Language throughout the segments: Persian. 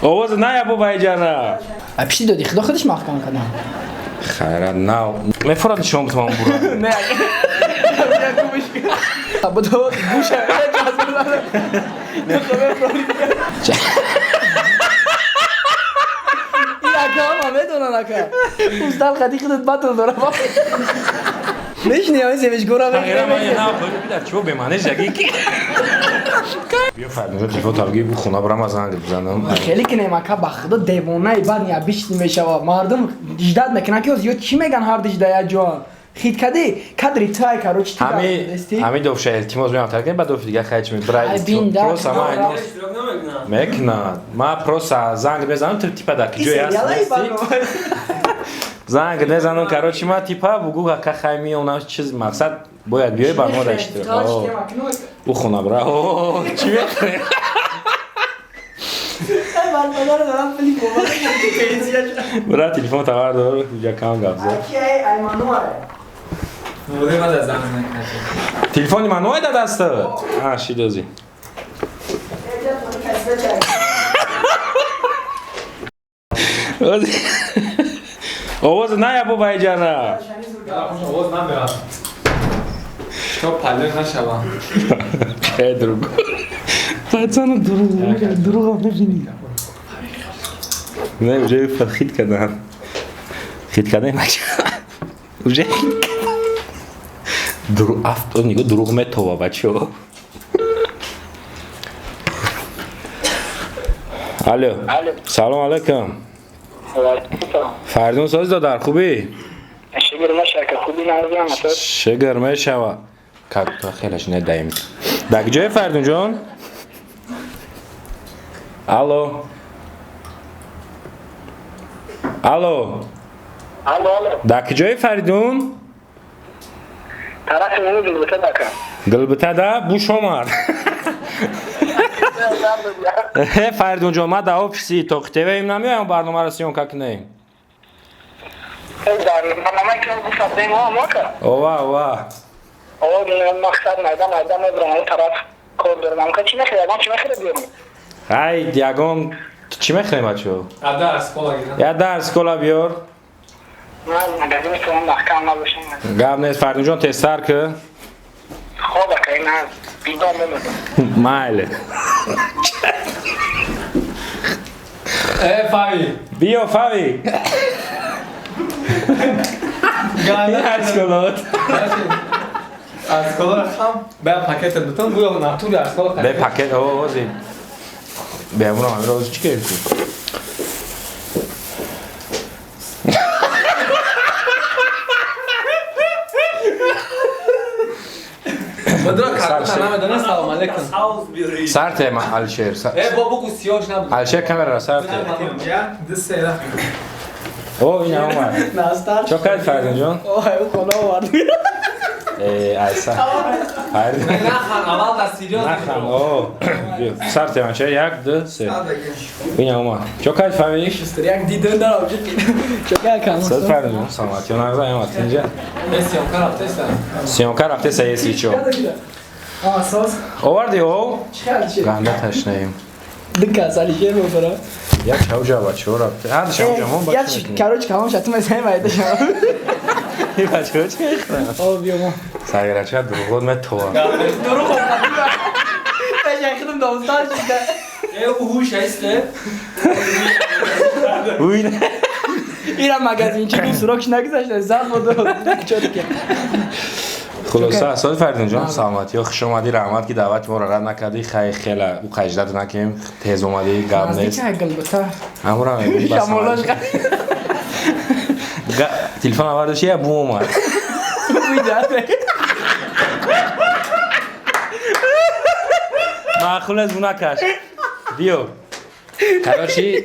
آواز نه بابای جانا پیشی دادی خدا خودش محکم کنه خیرت نه میفراد شما بتوان برو نه ابو تو گوشه اجازه داره یا میدونن که استاد خدی خودت باتل داره میش نیاز یه گورا خیرت من نه بیدار چو بمانه جگی کی بیا فردا تلفن تابگی بو خونه برام از زنگ بزنم خیلی که نمی‌کنه که بخدا دیوانه بعد نیا بیشتر میشه مردم جداد میکنن که یا چی میگن هر دیجدا جوان خید کدی کدری تای کارو چی همین دو شهر التماس میام تا بعد دو دیگه خیلی می برای پروس ما میکنه ما پروس زنگ بزنم تو تیپا در کی جای است زنگ نزنم کارو چی ما تیپا بگو که خیلی اونا چیز مقصد باید بیای برنامه داشته او خونه برا چی میکنه برای تلفن تاور دار کجا کام گفت تلفن منوی داد است شی دوزی آواز نه بابای جانا آواز من برم تو پله نشوم خیلی دروغ بچه‌ها دروغ نمی‌بینی نه اونجا فرخید کردن خید کردن نمیشه اونجا دروغ افتاد نگاه دروغ میتوه بچه‌ها الو سلام علیکم فردون ساز دادر خوبی؟ شگر میشه که خوبی نازم شگر میشه و کارتا خیلیش ندایم در کجای فردون جان؟ الو در کجای فردون؟ طرف منو گلبته دکم گلبته ده بو شمار فردون جان ما در آفیسی توقیته ویم نمیایم برنامه را سیون که کنیم برنامه که گفتم دیم ها موکا اوه مقصد مردم ندارم اون طرف کار دارم که چی نخیره اگم چی نخیره بیارم های دیگم چی میخواییم بچه ها؟ یا درس کلا بیار نه مگزین که من محکم نباشم گفت نیست فردون جان تستر که خوبه که این از بیدام نمیدم مایله فاوی بیا فاوی درس کلات از کلا رفتم به پاکت دادم گویا نه تو درس کلا به پاکت آوازی بیامون همین روز چی کردی؟ بدرا کارت نمیدونم سلام علیکم سرته ما الشیر بابا کو سیاش نبود الشیر کامera را سرته دسته او این اومد ناستار چه کار فردون جان؟ اوه کلا وارد ایسا نه خان اول دستیریاز نخم اوه سرته من چه یک دو سه این اومد چه کار فهمیش؟ یک دیدن دارم چه کار سر فردون جان سلامتی اون نگذار اومد اینجا سیام کار رفته سیام کار رفته سه سی چو اساس آوردی او؟ چه گنده تشنهیم دکه سالی چه می‌کنه یک چاوجا بچه ها رفته هر شما جمعون بچه یک کاروچ کامش اتم مثلا میاد شما این بچه ها چی میخورن؟ او بیا ما سایره چه دروغ می تو دروغ تاجی خودم دوستان شده او هوش هسته وین ایران مگزین چی سوراخش نگذاشته زخم دو چوت که خلاصه اساد فردون جان سلامتی و خوش اومدی رحمت که دعوت ما را رد نکردی خیلی او خجلت نکردیم تیز اومدی گام نیست گلبته همون هم میگم بس شاملاش تلفن آوردش یه بو اومد معقول از اونا کش بیو کاراشی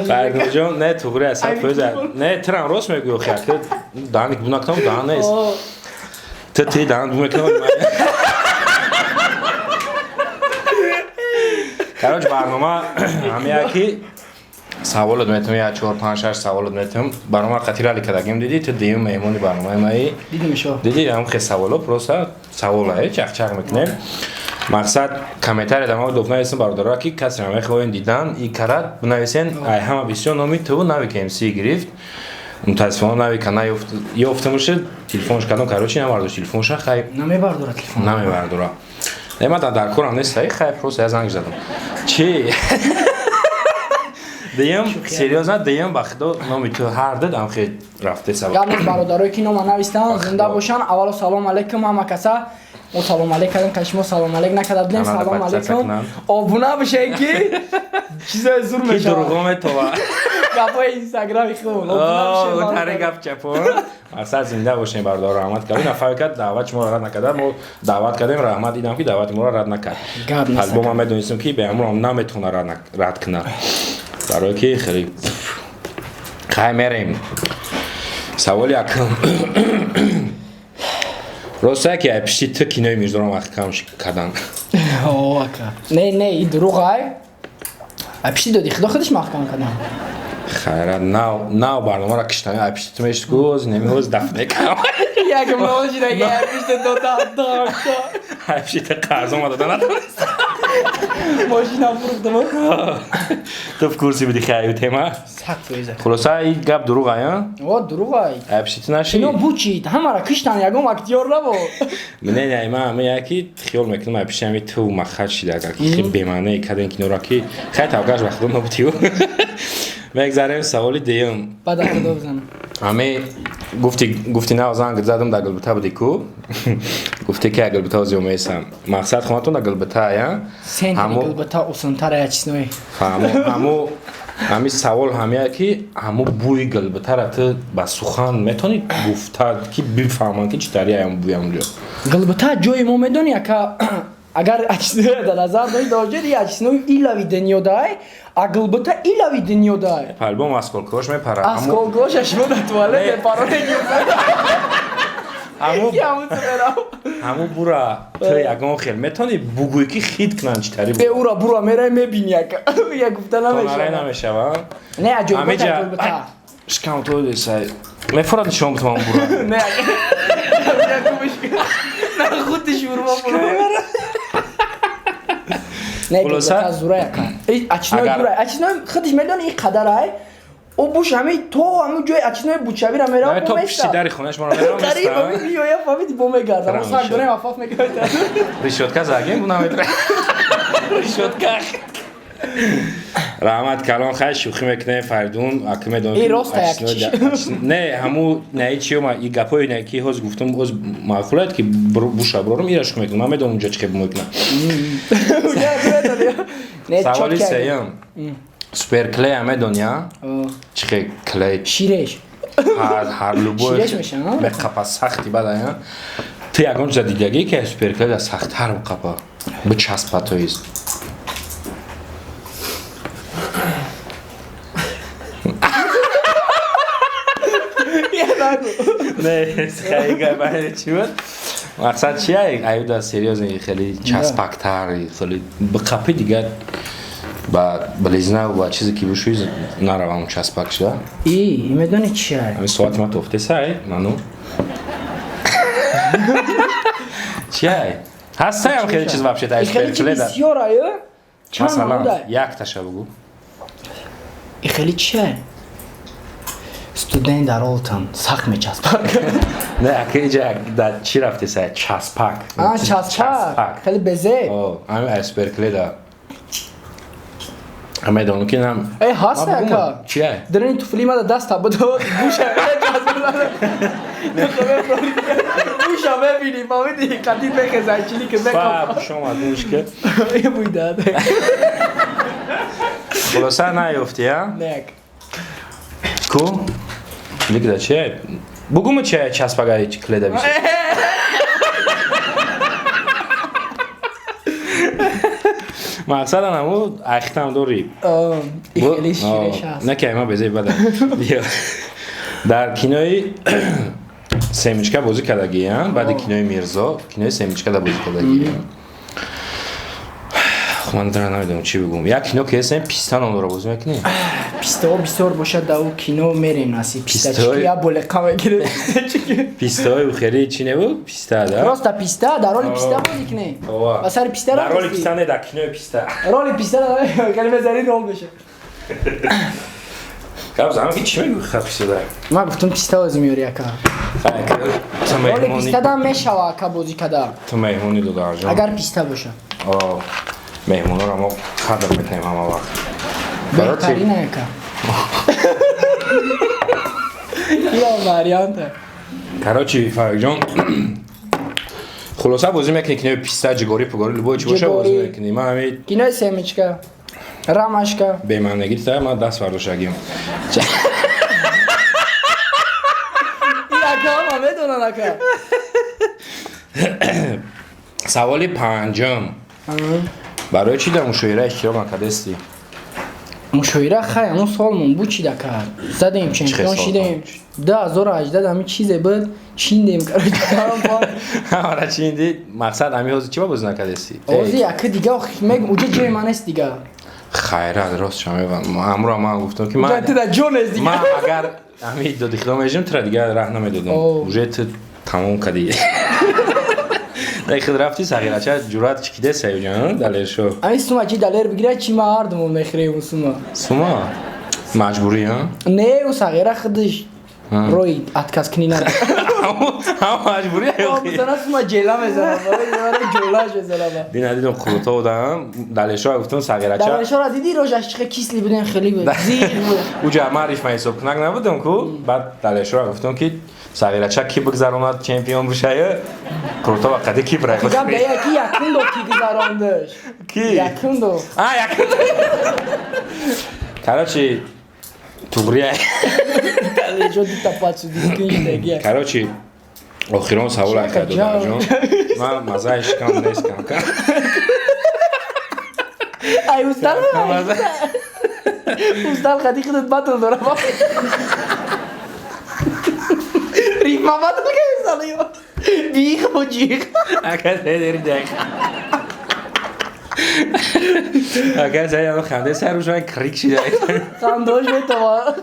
فردون جان نه تو گره اصلا فوزه نه تران روز میگو خیلی دانک بونا کنم دان نیست تی دان بونا کنم کاراج برنامه همه یکی سوالات میتونم یا 4 5 6 سوالات میتونم برنامه قطعی را کردیم دیدی تو دیم مهمونی برنامه مایی دیدیم شو دیدی هم خیلی سوالا پروسه سوالای چخ چخ میکنیم мақсад комментария дар мавриди нависем бародаро ки касе намехоҳем дидан и карат бинависен ай ҳама бисёр номи ту нави КМС гирифт мутаассифона нави кана ёфтамуша телефонш кадом короче намардош телефонша хай намебардора телефон намебардора ема дар корам нестаи хай просто я занг задам чи دیگه سریوز نه دیگه بخدا نامی تو هر دادم خیلی رفته سبب گفتم برادرایی که نام نوشتن زنده باشن اول سلام علیکم همه کسا ما سلام علیک کردیم کشما سلام علیک نکرد بودیم سلام علیکم آبونه بشه که چیزای زور میشه کی دروغم تو گپای اینستاگرامی خون آبونه بشه تره گپ چپون اصلا زنده باشین برادر رحمت کردیم نفر دعوت شما را رد نکرد ما دعوت کردیم رحمت دیدم که دعوت ما را رد نکرد البته ما میدونیم که به امروز نمیتونه رد کنه برای که خیلی خیلی میریم سوالی اکم راسته که ای پشتی تو کینوی میرزارم وقت کمش کردن نه این دروغ های ای پشتی دادی خدا خودش محکم کردن خیره نو برنامه را کشتن ای پشتی تو میشت گوز نمیوز دفنه کم یک ملاجی دیگه ای پشتی دادا ای پشتی قرض آمده دادن ماشین هم فروختم تو کورسی بدی خیلی تیمه سخت فیزه خلاصه این گپ دروغ های دروغ های ای پشتی تو نشی اینا بوچید همه را کشتن یکم اکتیار نبود نه من یکی خیال میکنم ای پشتی همی تو مخد شده اگر خیلی بیمانه کردن که نورا که خیلی توقعش وقت دون نبودیو بگذاریم سوالی دیم بعد خدا بزنم همه گفتی نه زنگ زدم در گلبته بودی کو گفتی که گلبته از یومیسم مقصد خونتون در گلبته یا همو گلبته اوسنتر یا چیز نوی همی سوال همیه که همو بوی گلبته را تو با سخن میتونی گفته که بفهمن که چطوری همو بوی همونجا گلبته جای ما میدونی که اگر اچنوی در نظر داری داشته دی اچنوی ایلاوی دنیا دای اگلبته ایلاوی دنیا دای پلبام اسکولکوش میپره اسکولکوش اشمو در توالت پارو همو برا تو یکم خیلی میتونی بگویی که خید کنن چطوری به او را برا میره میبینی یک گفته نمیشه نه اجابه گلبته شکم تو دیسای میفرد شما بتوان برا نه نه خودش برو نه گلبته زوره یکن اچنوی دوره اچنوی خودش میدونه این قدر های او بوش همه تو همه جای اچنوی بوچوی را میرم نه تو پشتی داری خونش ما رو میرم قریب همه بیایی فهمید بو میگردم اون ساک دونه وفاف میگرد ریشوتکا زاگیم بونا میتره ریشوتکا رحمت کلان خیلی شوخی میکنه فردون اکمه دونه این راست نه همو نه چیو ما این گپای نه کی هاز گفتم از معقولات که بوشا برام ایرش میکنم من میدونم اونجا چه میکنم سوالی سیم سوپر کلی همه دنیا چه کلی شیرش هر لوبوی به قفا سختی بدایم تو یکم جدیدگی که سوپر کلی از سخت هر قفا به چسب تویست نه خیلی گفته چی بود مقصد چیه ایودا سریوز خیلی چسبکتر خیلی به قفی دیگر با بلیزنه و با چیزی که بشویز نروم اون چسبک شده میدونی چیه همین سوالت ما توفته سعی منو چیه هسته هم خیلی چیز وابشه تایش خیلی چی بسیار آیه مثلا یک تشه بگو این خیلی چیه استودنت در آلتان سخت می چسبک نه که اینجا در چی رفته سعی چسبک چسبک خیلی بزه همین اسپرکلی دا همه دانو که نم ای هست اکا چیه؟ درنی تو فیلم دا دست تبا داد بوشه بوشه ببینی فهمیدی قدید بکه زنچینی که بکن فا شما دوش که ای بوی داد خلاصه نیفتی ها؟ نک کو؟ لیک دا چیه؟ بگو ما چیه چسبگاهی چی کلیده بیشه مقصد همو اختم دوری این خیلی شیرش هست نه که ایما بزهی بده در کینوی سیمیچکا بازی کردگی هم بعد کینوی میرزا کینوی سیمیچکا در بازی کردگی هم من در نمیدونم چی بگم یک کینو که اسم پیستا نام رو بازی میکنی پیستا بسیار باشه در او کینو میریم نسی پیستا چیکی یا بولقا میگیره پیستای او خیلی چی نبود پیستا ده راست پیستا در حال پیستا بازی کنی و سر پیستا در حال پیستا نه در کینو پیستا رول پیستا خیلی بزنی رول بشه کام زمان که چی میگو خط پیستا داره ما گفتم پیستا بازی میوری اکا رول پیستا دام میشوه اکا بازی کده تو مهمونی دو درجان اگر پیستا باشه مهمونا رو ما قدر میکنیم همه وقت بهترین اکا یا واریانت کراچی فرق جان خلاصه بازی میکنی که پیستا جگاری پگاری لبای چی باشه بازی میکنی من همین گینای سمیچکا راماشکا به من نگید تا من دست برداشتگیم اکا ما بدونن اکا سوال پنجم برای چی در مشاوره اشتراک نکردستی؟ مشاوره خیلی اون سالمون بود چی دکر زدیم چمپیون شدیم 2018 همین چیزی بود چیندیم کراچی آره چیندی مقصد همین حوزی چی با بازی نکردستی؟ حوزی یک دیگه میگم اوجا جای من است دیگه خیره راست شما امرو من گفتم که من دیگه من اگر همین دو دخلا میجم تر دیگه راه نمیدادم اوجا تمام کردی دیگه خود رفتی صغیره چه جرات چکیده سیو جان دلیر شو همین سوما چی دلیر بگیره چی ما هردمون میخوره اون سوما مجبوری ها؟ نه اون صغیره خودش روی اتکاس کنی نره هم مجبوری ها مثلا سوما جیلا میزنم جولاش میزنم دینا دیدم خلوطا بودم دلیر شو گفتم صغیره چه دلیر شو را دیدی روشش چقدر کیسلی بودن خیلی بود زیر بود اوجا معرف من حساب کنک نبودم کو بعد دلیر شو گفتم که صغیره چه کی بگذروند چمپیون بشه کروتا وقتی کی برای گفتم به یکی یکون دو کی گذراندش کی یکون دو یکون کراچی توبریه دلیر شو دیتا پاتسو دیسکنش دیگه کراچی آخران سوال کرد جان من مزهش کم نیست کم ای استاد استاد خدی خودت باتل داره ریما باتل که سالیو بیخ و جیخ اگر داری دیگه اگر زیاد خنده سر روشان کریک شده خاندهاش به تو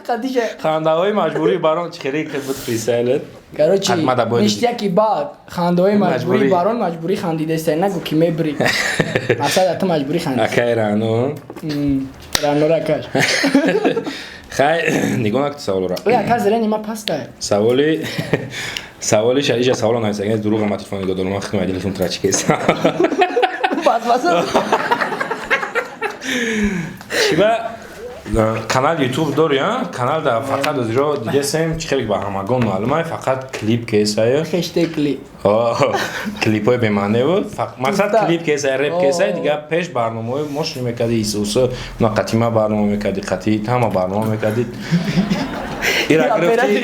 خدیشه خانده های مجبوری برام چخیری که بود فریسایلت کراچی نشتی که بعد خانده های مجبوری برام مجبوری خندیده سر نگو که میبری اصلا تو مجبوری خندیده اکای رانو رانو رکش خیلی نگاه نکت سوال را اکا زرنی ما پس ده سوالی شدیجه سوال هم نمیسته دروغ هم تلفنی دادم من خیلی مدیلتون ترچی کسی پس چی با کانال یوتیوب داری ها کانال دا فقط از رو دیگه سیم چی خیلی با همگان معلومه فقط کلیپ کیسه خشته کلیپ کلیپ های بمانه بود مقصد کلیپ کیسه رپ کیسه دیگه پیش برنامه مش میکردی ایسوسو نه قطیمه برنامه میکردی قطعی تمام برنامه میکردی ایرا گرفتی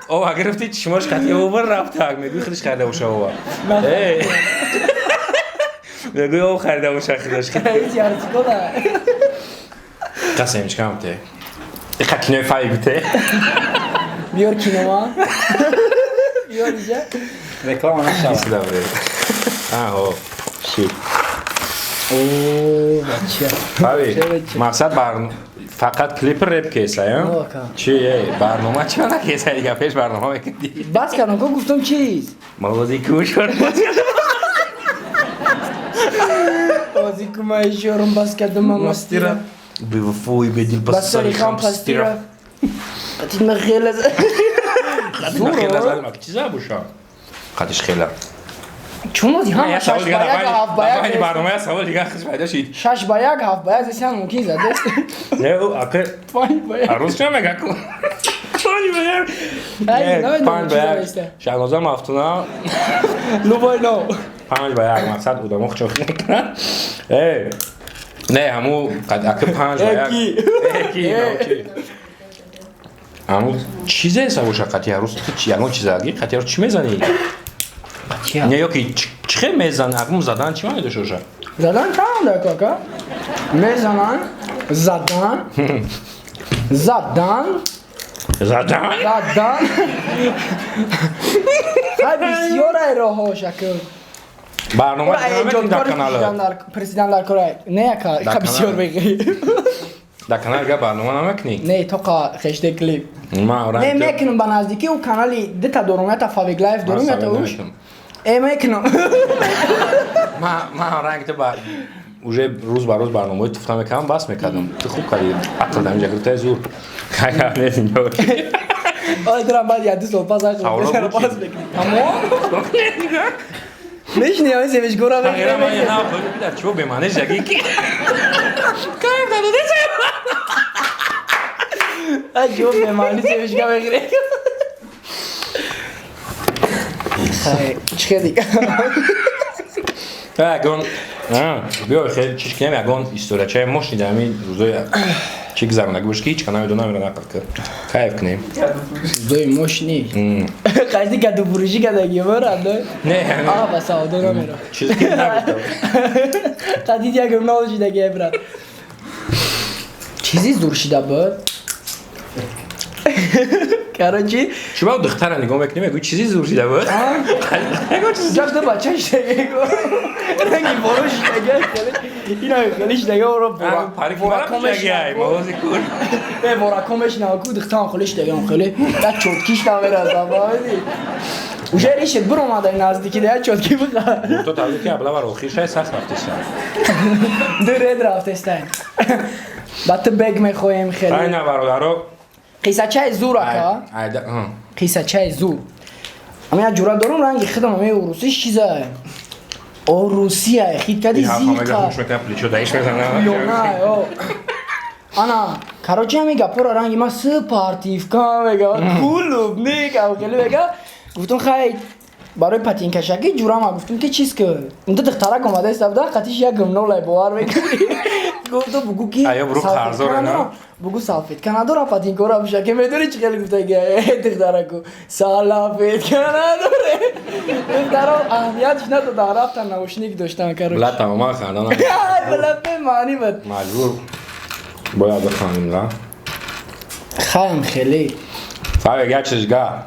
او گرفتی چشماش قطعی اوور رفت میگوی خودش خریده باشه اوور میگوی او خریده باشه خودش قسم چکم ته ایخا کینوی فایی بیته بیار کینوما بیار اینجا رکلام نشود کسی دوره آه شی اوه بچه فایی مقصد فقط کلیپ رپ کیسه چیه برنامه چی نه کیسه دیگه پیش برنامه بکندی بس کردم که گفتم چیز موازی کوش کرد موازی کمایشورم بس کردم مستیره بیوفوی بدیل بساری خام پستیره قطید من خیلی از قطید خیلی از علمه چیزه بوشا قطیش خیلی چون موزی هم شش با یک هفت با یک برنامه سوال دیگه خیلی پیدا شید شش با یک هفت با یک زیسی هم ممکن زده نه او اکه پنج با یک عروس چه مگه کن پنج با یک شهنازه مفتونه لوبای نو پنج با یک مقصد بوده مخ چوخ نکنن نه همو اکه پنج با یک همو چیزه حسابو شد قطعی عروس تو چی همون چیزه اگه قطعی عروس چی میزنی؟ نه یکی چی خیلی میزن اگه زدن چی مایده شوشه؟ زدن چه هم ده کاکا؟ میزنن زدن خیلی بسیار ای راه ها شکل برنامه میکنیم در کانال پرسیدن در کره نه که بسیار بگی در کانال اگر برنامه نمیکنی نه تو که خشته کلیپ ما نه میکنم به نزدیکی او کانالی دتا دورم تا فاویک لایف دورم تا اوش میکنم ما رنگ تو بعد уже روز به روز برنامه تفتم میکنم بس میکردم تو خوب کاری عقل دمیجه کرده زور که اینجا آی درام بعد یاد سو پاس آخر پاس بکنیم تمام میشنی آی سیمش گورا بگیرم نه خود چو به معنی جگی کی کایم دادو دیسه آی جو به معنی سیمش گا بگیره خای چه دیگه اگون بیا خیلی چیز کنیم اگون استوریچه مش ندارم این روزای چی گذرونده گوش کی هیچ کنم دو نمیره نقل کرد خیلی کنیم دوی مش نی قصدی که دو بروشی که دیگه برد نه آه بس آه دو نمیره چیزی که نبود قصدی دیگه نوشی دیگه برد چیزی زور شده بود کارچی چی باید دختر نگاه میکنیم اگه چیزی زور شده بود اگه چیزی جفت بچهش دیگه رنگی باروش دیگه اینا خیلیش دیگه رو بوراکمش نگه موازی کن به بوراکمش نگه دخترم خیلیش دیگه خیلی ده چوتکیش نمیره از آبادی اوجه ریشه برو مادای نزدیکی دیگه چوتکی بخواه تو تاویدی که ابلا برای خیش های ساس رفتشتن دو رد رفتشتن بعد تو بگ میخویم خیلی نه برادرو قیسه چه زور اکا قیسه چه زور اما یه جورا دارم رنگی خدم همه اوروسی چیزه اوروسیه خید کدی زیقه خوش میکنم پلیچو دایش بزنم یا نه انا کاروچی میگه پورا رنگی ما سپارتیف کام میگه کولوب نیگه و خیلی میگه گفتم خیلی برای پتین کشکی جورا ما گفتم که چیز که اونتا دخترک اومده استفده قطیش یک گمنو لای بوار میکنی گفتم بگو کی آیا برو خرزاره نه بگو سالفیت کنه را پتین کورا بشه که میدونی چی خیلی گفته که دخترکو سالفیت کنه داره دخترم اهمیتش نداد رفتن نوشنیک داشتن کارو بلد تماما خاندان بلد به معنی بود مجبور باید بخوانیم را خواهم خیلی فاوی گه چشگاه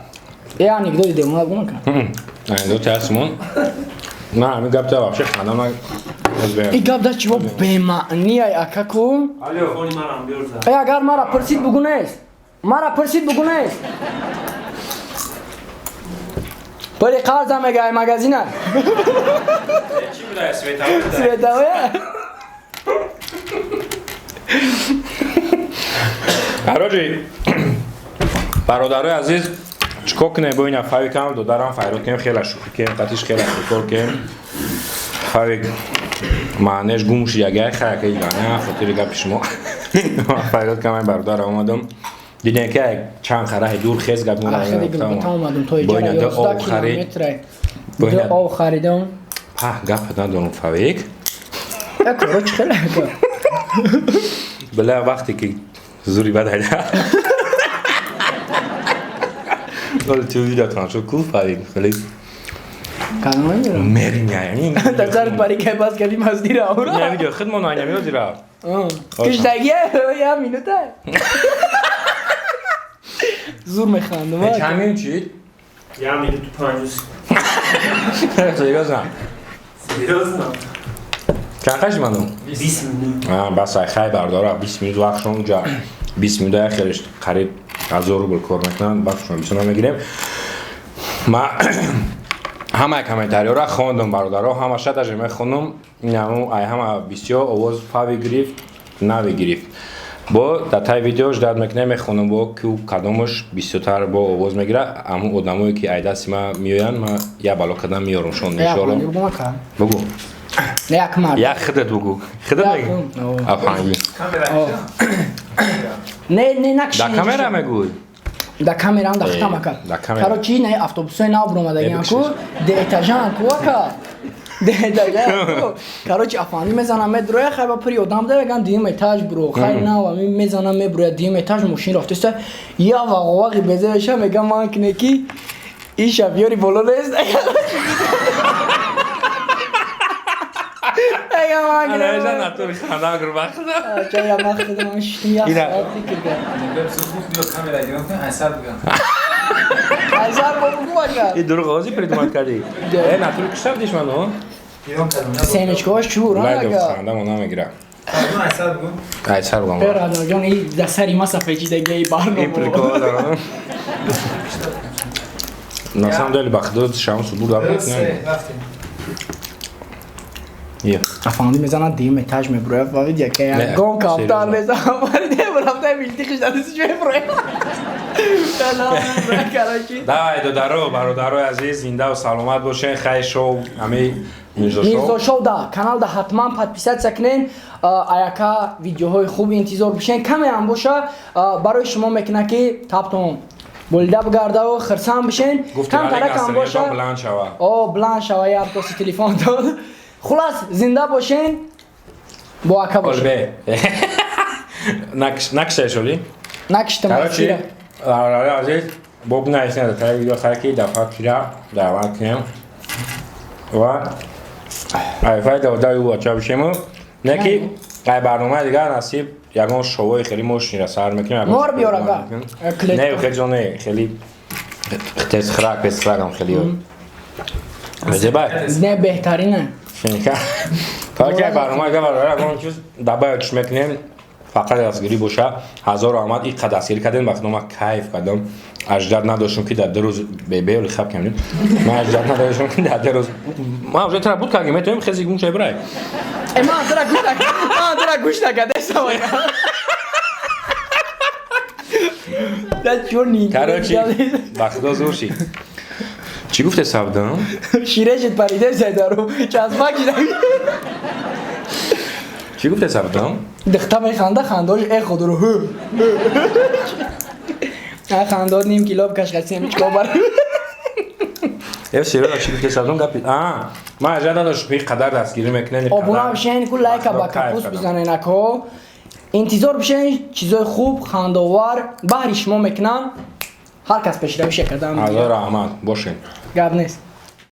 یعنی دو دیده اونا بگو نکن دو ترسمون نه همین گب تا بخشه خاندان این گب دا چی با بمعنی ای اکا کن تلفنی منم بیارزم ای اگر مرا پرسید بگو نیست مرا پرسید بگو نیست بری قرضم میگه ای مگزینه چی بوده سویتاویه هراجی برادرای عزیز چکو کنه با این فاوی کم دو درم فایرود کنیم خیلی شوخی کنیم قطیش خیلی شکر کنیم فاوی معنیش گومش یگه خیلی که ایگانه خاطر گه پیش ما فایرود کنم این برادر آمدم دیدن که چند خراه دور خیز گب مورا خیلی گلبتا آمدم توی جره 11 کیلومتره دو آو خریدم گپ ندارم فاویک اکروچ خیلی اکر بله وقتی که زوری بد هیده ولی تو ویدیو ترانسفر کول فاویک خیلی کانو نمیرم مریم یعنی دکتر باری که باز کردیم از دیره آورا یعنی که خدمون آینه میاد دیره کشتگیه یه مینوته زور میخواندم همین چی؟ یه میده تو 5 سیگاز نه سیروز نه چند خشی منو؟ 20 میلیون بس خیلی برداره 20 میلیون وقتشون اونجا 20 میلیون خیلیش قریب 1000 روبل کار میکنن وقتشون 20 میلیون میگیریم ما همه کامنتاری را خواندم برادرها همه شد از میخونم اینمو ای همه بسیار آواز فاوی گرفت نوی گرفت با در تای ویدیوش داد میکنه میخونم با که کدامش بیشتر با آواز میگیره اما آدمایی که ای دستی ما میوین ما یه بالا کدام میارم شون نشالم بگو یک مرد یک خودت بگو خودت بگو افهمی نه نکشی در کامera میگوی در کامera هم دختم اکر کارو چی نه افتوبوسه نه برامده گیم کو دیتاجان کو اکر دیتاجان کو کارو چی افانی میزنم مدروی خیلی پری آدم ده بگن دیم ایتاج برو خیلی نه و میزنم میبروی دیم ایتاج ماشین رفته است یا واقعی بزنشم میگم من کنکی این شبیاری بولو نیست اگه ما انا اجا ناتوری خاندان گر بخدا چه یا ما خدمت شتیم یا ساعتی کرد کامera گرفتم اثر بگم هزار بابو اگر این دروغ آزی پریدومت کردی ناتوری کشتر دیش منو ایران کلمه سینچکاش چور لای دو آقا خندم اونا میگیرم کلمه اصلا بگو ایسر بگم برادر جان این دستری ما پیچیدگی این برنامه پریکول دارم На самом деле бахдод шамс буд абрат не. رفتیم Є. افندی میزنن دیم تاج میبره و ویدیا که گون کاپتان میزنن ولی برافته میلتی خشدادیش میبره سلام کراچی Давай додаро бародарои азиз зинда ва саломат бошен хай шоу ҳамаи Мирзо мирзо шоу да канал да ҳатман подписатсия кунен аяка видеоҳои хуб интизор бошен каме ҳам боша барои шумо мекуна ки таптон болида бигардаву хирсанд бошен кам таракам боша бланд шава. о бланд шава як доси телефон дод хулас зинда бошен бо ака бошен Олбе. Накшай шуди? накиштам Короче, бародарои азиз боб наисна да таи видео хаки дафа кира даъват кунем. Ва айфай давдаи ӯ бача бошему. Не ки ай барномаи дигар насиб ягон шоуи хеле мошинро сар мекунем. мор биёр ага Не, хеле ҷон не, хеле тезхирак, песхиракам хеле. Мезебай. не беҳтарина Шинка. Короче, барномаи дигар бародарои ягон чиз дабаи чиш мекунем. Фақат дастгирӣ боша. ҳазору раҳмат ин қадр дастгирӣ кардем вақте ма кайф кардам. Аждад надоштам ки дар 2 рӯз бебеёли хаб кардем. Ман аждад надоштам ки дар 2 рӯз. Ман уже тара буд кардем, метавонем хези гум шебрай. ман тара гӯш накарда савоя да чорни Короче, ба худо зур шид. Чӣ гуфте савдам? ширешит париде зайдару чазбак Чӣ гуфте савдам? дихта механда хандош худро хандод ним кило кашкасем чикобар сериоза чӣ гуфте савдам гапи? Ман аждад надоштам ки қадар дастгирӣ мекунем. обуна бишен ку лайка ба капус бизанен ако интизор бишен чизои хуб хандовар баҳри шумо мекунам ҳар кас пешравиша кардам ҳазор раҳмат бошед. гап нест